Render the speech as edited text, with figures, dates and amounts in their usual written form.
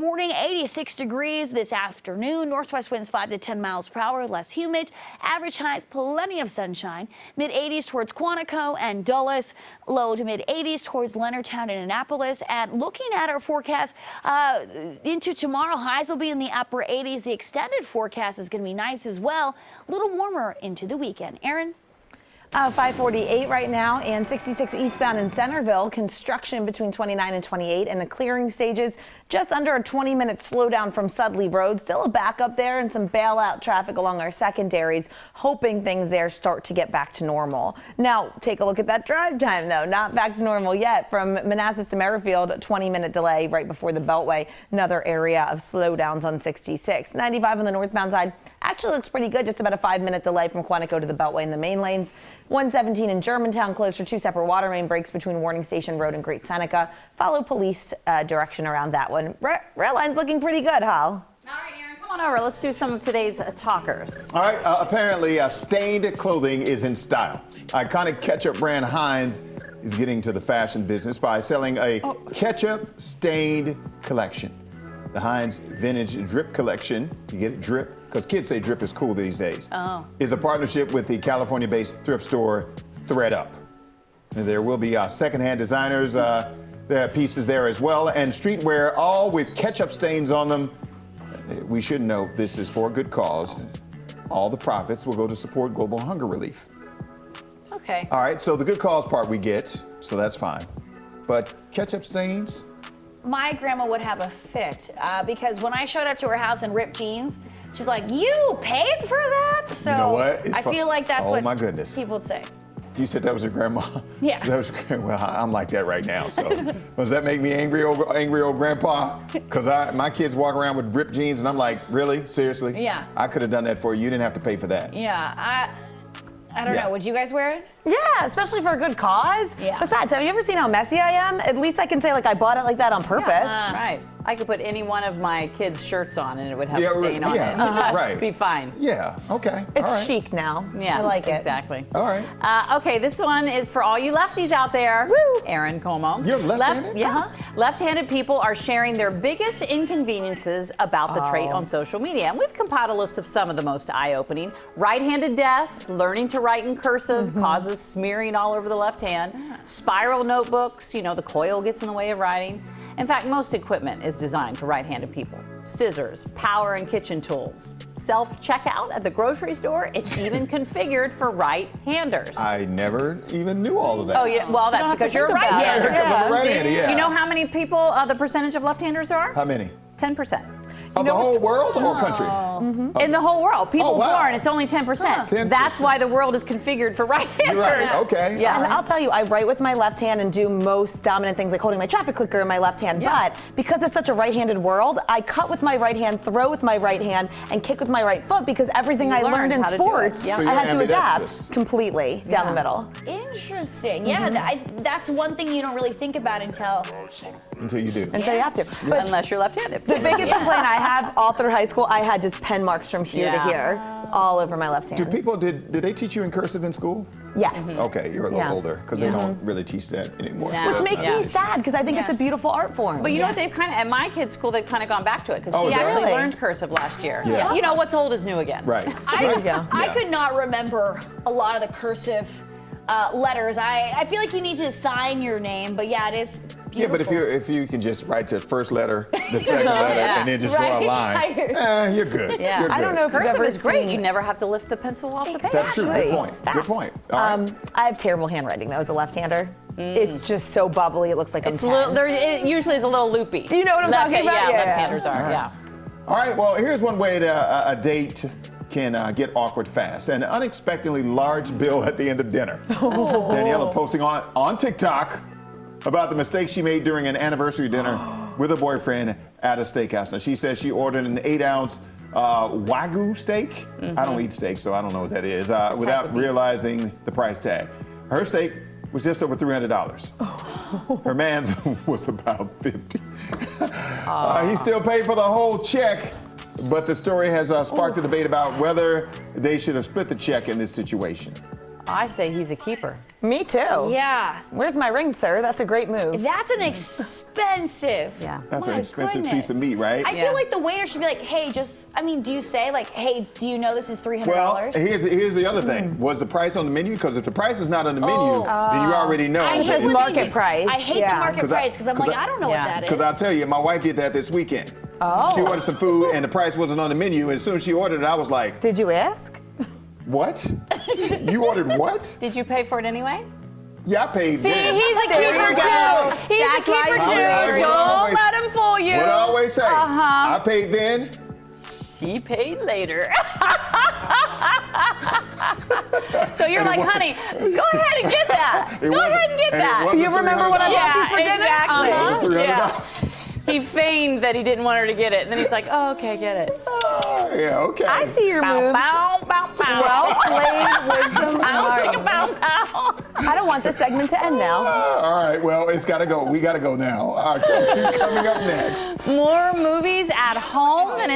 Morning 86 degrees this afternoon. Northwest winds 5 to 10 miles per hour, less humid. Average highs, plenty of sunshine. Mid 80s towards Quantico and Dulles. Low to mid 80s towards Leonardtown and Annapolis. And looking at our forecast into tomorrow, highs will be in the upper 80s. The extended forecast is going to be nice as well. A little warmer into the weekend. Aaron? 548 right now and 66 eastbound in Centerville. Construction between 29 and 28 in the clearing stages. Just under a 20-minute slowdown from Sudley Road. Still a backup there and some bailout traffic along our secondaries. Hoping things there start to get back to normal. Now, take a look at that drive time, though. Not back to normal yet. From Manassas to Merrifield, 20-minute delay right before the Beltway. Another area of slowdowns on 66. 95 on the northbound side actually looks pretty good. Just about a 5-minute delay from Quantico to the Beltway in the main lanes. 117 in Germantown closed for 2 separate water main breaks between Warning Station Road and Great Seneca. Follow police direction around that one. Rail line's looking pretty good, Hal. All right, Aaron, come on over. Let's do some of today's talkers. All right, apparently stained clothing is in style. Iconic ketchup brand Heinz is getting to the fashion business by selling a ketchup stained collection. The Heinz Vintage Drip Collection, you get it, drip, because kids say drip is cool these days, is a partnership with the California-based thrift store ThredUp. And there will be secondhand designers, there are pieces there as well, and streetwear, all with ketchup stains on them. We should note this is for a good cause. All the profits will go to support global hunger relief. Okay. All right, so the good cause part we get, so that's fine. But ketchup stains? My grandma would have a fit because when I showed up to her house in ripped jeans, she's like, "You paid for that?" So You know what? I feel like that's what my goodness. people would say. You said that was your grandma? Yeah. That was your grandma. Well, I'm like that right now. So does that make me angry old grandpa? Because my kids walk around with ripped jeans and I'm like, really? Seriously? Yeah. I could have done that for you. You didn't have to pay for that. Yeah, I don't know. Would you guys wear it? Yeah, especially for a good cause. Yeah. Besides, have you ever seen how messy I am? At least I can say, like, I bought it like that on purpose. Right. I could put any one of my kids' shirts on and it would have a stain on it. Right. Be fine. Yeah, okay. It's all right. chic now. Yeah, I like it. Exactly. All right. Okay, this one is for all you lefties out there. Woo! Aaron Como. You're left-handed? Yeah. Left-handed people are sharing their biggest inconveniences about the trait on social media. And we've compiled a list of some of the most eye-opening. Right-handed desk, learning to write in cursive causes smearing all over the left hand. Spiral notebooks, the coil gets in the way of writing. In fact, most equipment is designed for right-handed people. Scissors, power and kitchen tools. Self-checkout at the grocery store, it's even configured for right-handers. I never even knew all of that. Oh, yeah. Well, that's because you're a think about it. right-hander. Because I'm a right-hander, yeah. You know how many people, the percentage of left-handers there are? How many? 10%. Of the whole world or country? In the whole world. People wow. born, it's only 10%. 10%. That's why the world is configured for right-handers. You're right. Okay. Yeah. And I'll tell you, I write with my left hand and do most dominant things like holding my traffic clicker in my left hand. Yeah. But because it's such a right-handed world, I cut with my right hand, throw with my right hand, and kick with my right foot because everything I learned in how to do it. sports, Yeah. So I you're had to ambidextrous. adapt completely down the middle. Interesting. Yeah, that's one thing you don't really think about until. Until you do. Until you have to. But Unless you're left-handed. the biggest complaint I have all through high school, I had just pen marks from here to here, all over my left hand. Do people, did they teach you in cursive in school? Yes. Okay, you're a little older because they don't really teach that anymore. No. So Which that's makes not- me sad because I think it's a beautiful art form. But you know what, they've kind of, at my kids' school, they've kind of gone back to it because Oh, he is that actually right? learned cursive last year. Yeah. You know, what's old is new again. Right. There you go. I could not remember a lot of the cursive letters. I feel like you need to sign your name, but yeah, it is beautiful. Yeah, but if you can just write the first letter, the second letter, and then just draw a line, you're good. Yeah. You're I don't good. know if you've Cursive ever is great. seen- You never have to lift the pencil off the page. That's true. Good Exactly. point. It's Good fast. point. All right. I have terrible handwriting though as a left-hander. It's just so bubbly, it looks like I'm It's 10. it usually is a little loopy. You know what I'm talking about? Yeah, Yeah. left-handers are, yeah. All right, well, here's one way that a date can get awkward fast. An unexpectedly large bill at the end of dinner. Daniela posting on TikTok about the mistake she made during an anniversary dinner with a boyfriend at a steakhouse. Now, she says she ordered an 8-ounce Wagyu steak. I don't eat steak, so I don't know what that is, without realizing the price tag. Her steak was just over $300. Her man's was about $50. He still paid for the whole check, but the story has sparked a debate about whether they should have split the check in this situation. I say he's a keeper. Me too. Yeah. Where's my ring, sir? That's a great move. That's an expensive. Yeah. That's an My expensive goodness. piece of meat, right? I Yeah. feel like the waiter should be like, hey, do you say like, hey, do you know this is $300? Well, here's the other thing. Was the price on the menu? Because if the price is not on the menu, Oh. then you already know. I It hate says when market they do- price. I hate Yeah. the market 'Cause I- price because I'm 'cause like, I- I don't know Yeah. what that is. Because I'll tell you, my wife did that this weekend. Oh. She ordered some food and the price wasn't on the menu. And as soon as she ordered it, I was like, Did you ask? what? You ordered what? Did you pay for it anyway? Yeah, I paid See, then. he's a There keeper you go. too. He's That's a keeper right. too. I Don't always- let him fool you. What I always say, Uh-huh. I paid then. She paid later. So you're And it like, was- honey, go ahead and get that. It Go wasn't- ahead and get and it that. wasn't You remember what I $300. bought you for dinner? exactly. It wasn't Yeah. $300. He feigned that he didn't want her to get it, and then he's like, oh, okay, get it. Yeah, okay. I see your Bow, moves. bow, bow, bow. Well played, wisdom. Bow, smart. chicka, bow, bow. I don't want this segment to end now. All right, well, it's got to go. We got to go now. All right, coming up next. More movies at home and in